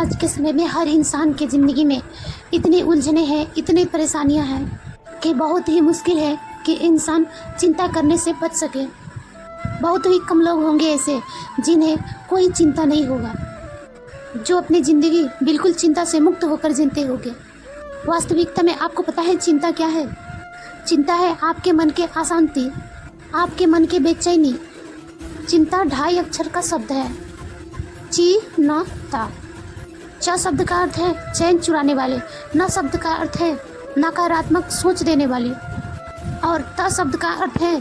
आज के समय में हर इंसान के ज़िंदगी में इतनी उलझने हैं, इतनी परेशानियां हैं कि बहुत ही मुश्किल है कि इंसान चिंता करने से बच सके। बहुत ही कम लोग होंगे ऐसे जिन्हें कोई चिंता नहीं होगा, जो अपनी ज़िंदगी बिल्कुल चिंता से मुक्त होकर जीते होंगे। वास्तविकता में आपको पता है चिंता क्या है? चिंता है आपके मन के अशांति, आपके मन की बेचैनी। चिंता 2.5 अक्षर का शब्द है, ची न ता। च शब्द का अर्थ है चैन चुराने वाले, न शब्द का अर्थ है नकारात्मक सोच देने वाली, और त शब्द का अर्थ है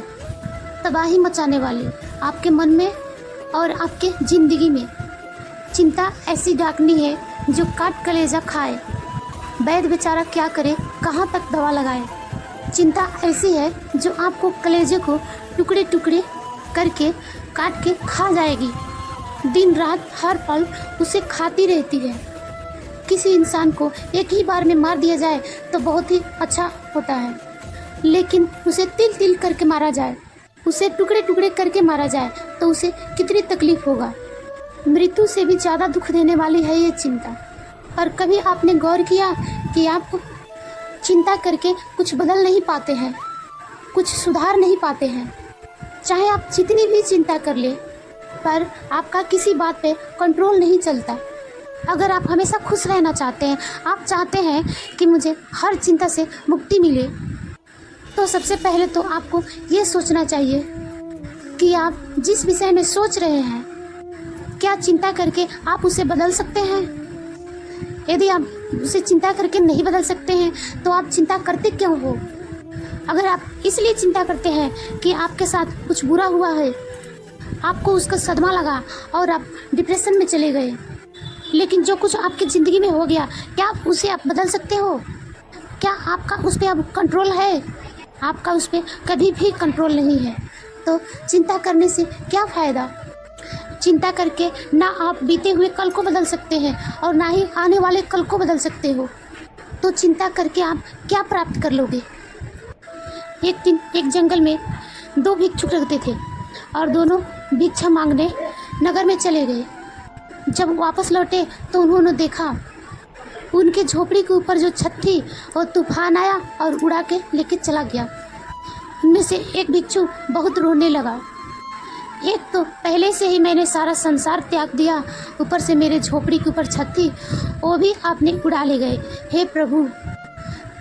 तबाही मचाने वाली आपके मन में और आपके ज़िंदगी में। चिंता ऐसी डाकनी है जो काट कलेजा खाए, वैद्य बेचारा क्या करे, कहाँ तक दवा लगाए। चिंता ऐसी है जो आपको कलेजे को टुकड़े टुकड़े करके काट के खा जाएगी, दिन रात हर पल उसे खाती रहती है। किसी इंसान को एक ही बार में मार दिया जाए तो बहुत ही अच्छा होता है, लेकिन उसे तिल तिल करके मारा जाए, उसे टुकड़े टुकड़े करके मारा जाए तो उसे कितनी तकलीफ होगा। मृत्यु से भी ज़्यादा दुख देने वाली है ये चिंता। और कभी आपने गौर किया कि आप चिंता करके कुछ बदल नहीं पाते हैं, कुछ सुधार नहीं पाते हैं। चाहे आप जितनी भी चिंता कर ले, पर आपका किसी बात पे कंट्रोल नहीं चलता। अगर आप हमेशा खुश रहना चाहते हैं, आप चाहते हैं कि मुझे हर चिंता से मुक्ति मिले, तो सबसे पहले तो आपको ये सोचना चाहिए कि आप जिस विषय में सोच रहे हैं, क्या चिंता करके आप उसे बदल सकते हैं? यदि आप उसे चिंता करके नहीं बदल सकते हैं तो आप चिंता करते क्यों हो? अगर आप इसलिए चिंता करते हैं कि आपके साथ कुछ बुरा हुआ है, आपको उसका सदमा लगा और आप डिप्रेशन में चले गए, लेकिन जो कुछ आपकी ज़िंदगी में हो गया, क्या आप उसे आप बदल सकते हो? क्या आपका उस पर अब कंट्रोल है? आपका उस पर कभी भी कंट्रोल नहीं है। तो चिंता करने से क्या फ़ायदा? चिंता करके ना आप बीते हुए कल को बदल सकते हैं और ना ही आने वाले कल को बदल सकते हो। तो चिंता करके आप क्या प्राप्त कर लोगे? एक दिन एक जंगल में 2 भिक्षुक रहते थे और दोनों भिक्षा मांगने नगर में चले गए। जब वापस लौटे तो उन्होंने देखा उनके झोपड़ी के ऊपर जो छत थी वो तूफान आया और उड़ा के लेके चला गया। उनमें से एक भिक्षु बहुत रोने लगा। एक तो पहले से ही मैंने सारा संसार त्याग दिया, ऊपर से मेरे झोपड़ी के ऊपर छत थी वो भी आपने उड़ा ले गए। हे प्रभु,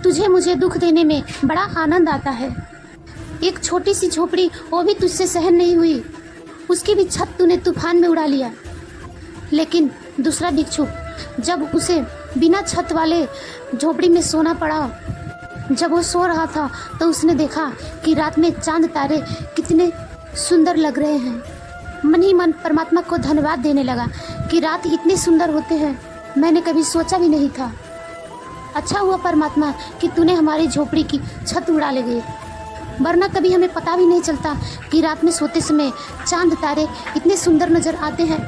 तुझे मुझे दुख देने में बड़ा आनंद आता है। एक छोटी सी झोपड़ी वो भी तुझसे सहन नहीं हुई, उसकी भी छत तूने तूफान में उड़ा लिया। लेकिन दूसरा भिक्षु, जब उसे बिना छत वाले झोपड़ी में सोना पड़ा, जब वो सो रहा था तो उसने देखा कि रात में चांद तारे कितने सुंदर लग रहे हैं। मन ही मन परमात्मा को धन्यवाद देने लगा कि रात इतने सुंदर होते हैं, मैंने कभी सोचा भी नहीं था। अच्छा हुआ परमात्मा कि तूने हमारी झोपड़ी की छत उड़ा ले गई, वरना कभी हमें पता भी नहीं चलता कि रात में सोते समय चांद तारे इतने सुंदर नज़र आते हैं।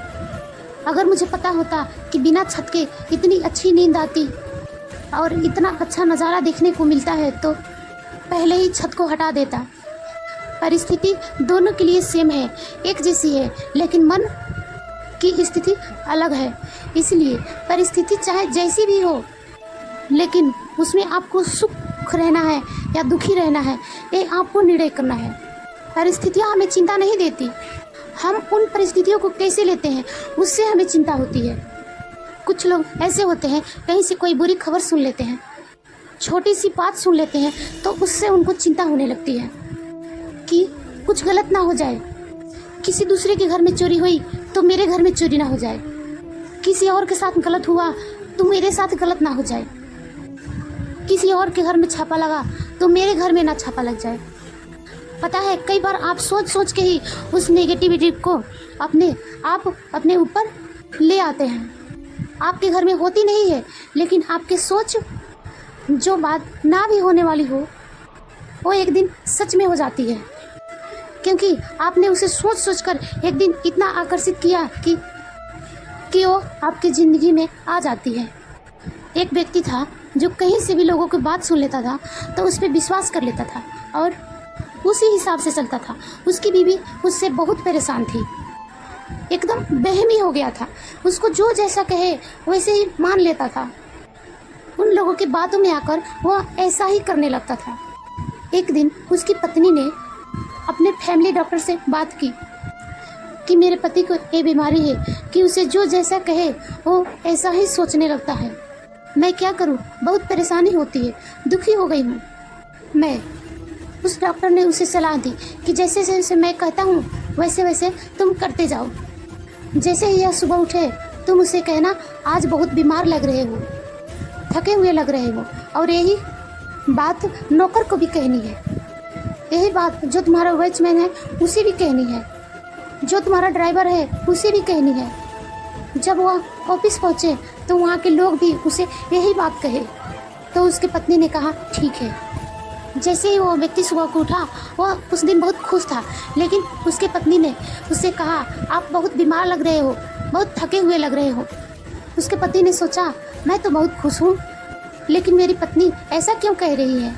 अगर मुझे पता होता कि बिना छत के इतनी अच्छी नींद आती और इतना अच्छा नज़ारा देखने को मिलता है तो पहले ही छत को हटा देता। परिस्थिति दोनों के लिए सेम है, एक जैसी है, लेकिन मन की स्थिति अलग है। इसलिए परिस्थिति चाहे जैसी भी हो, लेकिन उसमें आपको सुख रहना है या दुखी रहना है, ये आपको निर्णय करना है। परिस्थितियाँ हमें चिंता नहीं देती, हम उन परिस्थितियों को कैसे लेते हैं उससे हमें चिंता होती है। कुछ लोग ऐसे होते हैं, कहीं से कोई बुरी खबर सुन लेते हैं, छोटी सी बात सुन लेते हैं तो उससे उनको चिंता होने लगती है कि कुछ गलत ना हो जाए। किसी दूसरे के घर में चोरी हुई तो मेरे घर में चोरी ना हो जाए, किसी और के साथ गलत हुआ तो मेरे साथ गलत ना हो जाए, किसी और के घर में छापा लगा तो मेरे घर में ना छापा लग जाए। पता है, कई बार आप सोच सोच के ही उस नेगेटिविटी को अपने ऊपर ले आते हैं। आपके घर में होती नहीं है, लेकिन आपके सोच जो बात ना भी होने वाली हो वो एक दिन सच में हो जाती है, क्योंकि आपने उसे सोच सोच कर एक दिन इतना आकर्षित किया कि वो आपकी ज़िंदगी में आ जाती है। एक व्यक्ति था जो कहीं से भी लोगों की बात सुन लेता था तो उस पर विश्वास कर लेता था और उसी हिसाब से चलता था। उसकी बीवी उससे बहुत परेशान थी। एकदम बेहमी हो गया था। उसको जो जैसा कहे वैसे ही मान लेता था। उन लोगों की बातों में आकर वह ऐसा ही करने लगता था। एक दिन उसकी पत्नी ने अपने फैमिली डॉक्टर से बात की कि मेरे पति को ये बीमारी है कि उसे जो जैसा कहे वो ऐसा ही सोचने लगता है। मैं क्या करूं? बहुत परेशानी होती है, दुखी हो गई हूं मैं। उस डॉक्टर ने उसे सलाह दी कि जैसे जैसे मैं कहता हूं वैसे वैसे तुम करते जाओ। जैसे ही यह सुबह उठे तुम उसे कहना आज बहुत बीमार लग रहे हो, थके हुए लग रहे हो, और यही बात नौकर को भी कहनी है। यही बात जो तुम्हारा वॉचमैन है उसे भी कहनी है, जो तुम्हारा ड्राइवर है उसे भी कहनी है। जब वह ऑफिस पहुँचे तो वहाँ के लोग भी उसे यही बात कहे। तो उसकी पत्नी ने कहा ठीक है। जैसे ही वो व्यक्ति सुबह को उठा वह उस दिन बहुत खुश था, लेकिन उसके पत्नी ने उससे कहा आप बहुत बीमार लग रहे हो, बहुत थके हुए लग रहे हो। उसके पति ने सोचा मैं तो बहुत खुश हूँ, लेकिन मेरी पत्नी ऐसा क्यों कह रही है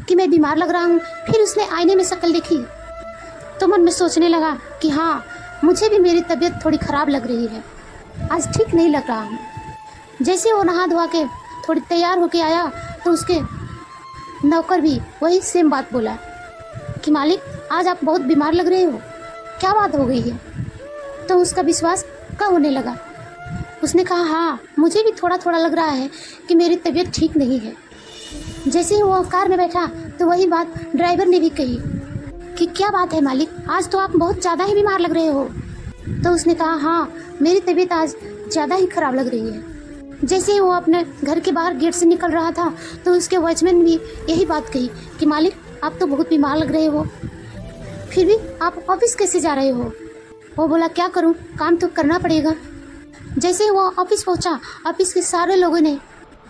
कि मैं बीमार लग रहा हूँ। फिर उसने आईने में शक्ल देखी तो मन में सोचने लगा कि हाँ, मुझे भी मेरी तबीयत थोड़ी ख़राब लग रही है, आज ठीक नहीं लग रहा हूँ। जैसे वो नहा धोआ के थोड़ी तैयार होके आया तो उसके नौकर भी वही सेम बात बोला कि मालिक आज आप बहुत बीमार लग रहे हो, क्या बात हो गई है। तो उसका विश्वास कम होने लगा। उसने कहा हाँ, मुझे भी थोड़ा थोड़ा लग रहा है कि मेरी तबीयत ठीक नहीं है। जैसे ही वो कार में बैठा तो वही बात ड्राइवर ने भी कही कि क्या बात है मालिक, आज तो आप बहुत ज़्यादा ही बीमार लग रहे हो। तो उसने कहा हाँ, मेरी तबीयत आज ज़्यादा ही ख़राब लग रही है। जैसे ही वो अपने घर के बाहर गेट से निकल रहा था तो उसके वॉचमैन भी यही बात कही कि मालिक आप तो बहुत बीमार लग रहे हो, फिर भी आप ऑफिस कैसे जा रहे हो। वो बोला क्या करूं, काम तो करना पड़ेगा। जैसे ही वो ऑफिस पहुंचा, ऑफिस के सारे लोगों ने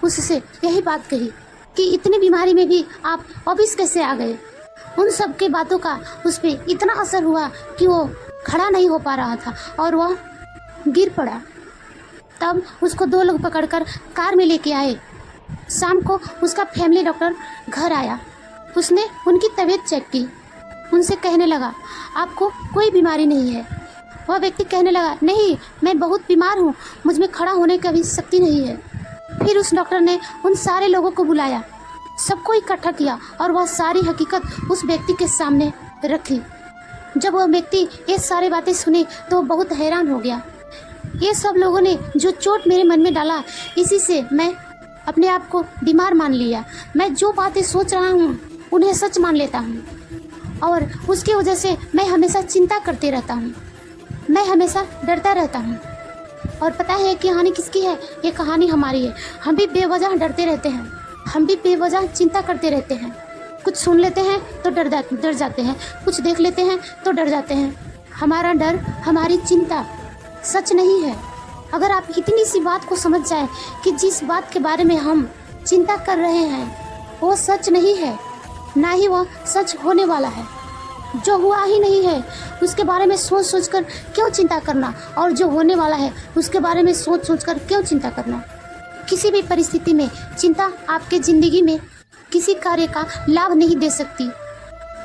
उससे यही बात कही कि इतनी बीमारी में भी आप ऑफिस कैसे आ गए। उन सब के बातों का उस पर इतना असर हुआ कि वो खड़ा नहीं हो पा रहा था और वह गिर पड़ा। तब उसको दो लोग पकड़कर कार में लेके आए। शाम को उसका फैमिली डॉक्टर घर आया। उसने उनकी तबीयत चेक की, उनसे कहने लगा आपको कोई बीमारी नहीं है। वह व्यक्ति कहने लगा नहीं, मैं बहुत बीमार हूँ, मुझ में खड़ा होने का भी शक्ति नहीं है। फिर उस डॉक्टर ने उन सारे लोगों को बुलाया, सबको इकट्ठा किया और वह सारी हकीकत उस व्यक्ति के सामने रखी। जब वह व्यक्ति ये सारी बातें सुनी तो वो बहुत हैरान हो गया। ये सब लोगों ने जो चोट मेरे मन में डाला, इसी से मैं अपने आप को बीमार मान लिया। मैं जो बातें सोच रहा हूँ उन्हें सच मान लेता हूँ और उसकी वजह से मैं हमेशा चिंता करते रहता हूँ, मैं हमेशा डरता रहता हूँ। और पता है कि कहानी किसकी है? ये कहानी हमारी है। हम भी बेवजह डरते रहते हैं, हम भी बेवजह चिंता करते रहते हैं। कुछ सुन लेते हैं तो डर जाते हैं, कुछ देख लेते हैं तो डर जाते हैं। हमारा डर, हमारी चिंता सच नहीं है। अगर आप इतनी सी बात को समझ जाए कि जिस बात के बारे में हम चिंता कर रहे हैं वो सच नहीं है, ना ही वह सच होने वाला है। जो हुआ ही नहीं है उसके बारे में सोच सोच कर क्यों चिंता करना, और जो होने वाला है उसके बारे में सोच सोच कर क्यों चिंता करना। किसी भी परिस्थिति में चिंता आपके ज़िंदगी में किसी कार्य का लाभ नहीं दे सकती,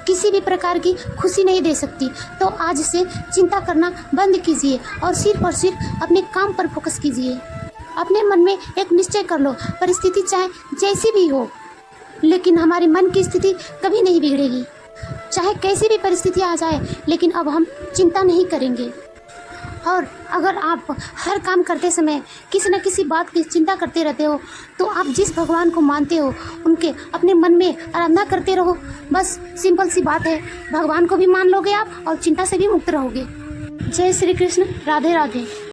किसी भी प्रकार की खुशी नहीं दे सकती। तो आज से चिंता करना बंद कीजिए और सिर्फ अपने काम पर फोकस कीजिए। अपने मन में एक निश्चय कर लो, परिस्थिति चाहे जैसी भी हो, लेकिन हमारे मन की स्थिति कभी नहीं बिगड़ेगी। चाहे कैसी भी परिस्थिति आ जाए, लेकिन अब हम चिंता नहीं करेंगे। और अगर आप हर काम करते समय किसी न किसी बात की चिंता करते रहते हो तो आप जिस भगवान को मानते हो उनके अपने मन में आराधना करते रहो। बस सिंपल सी बात है, भगवान को भी मान लोगे आप और चिंता से भी मुक्त रहोगे। जय श्री कृष्ण, राधे राधे।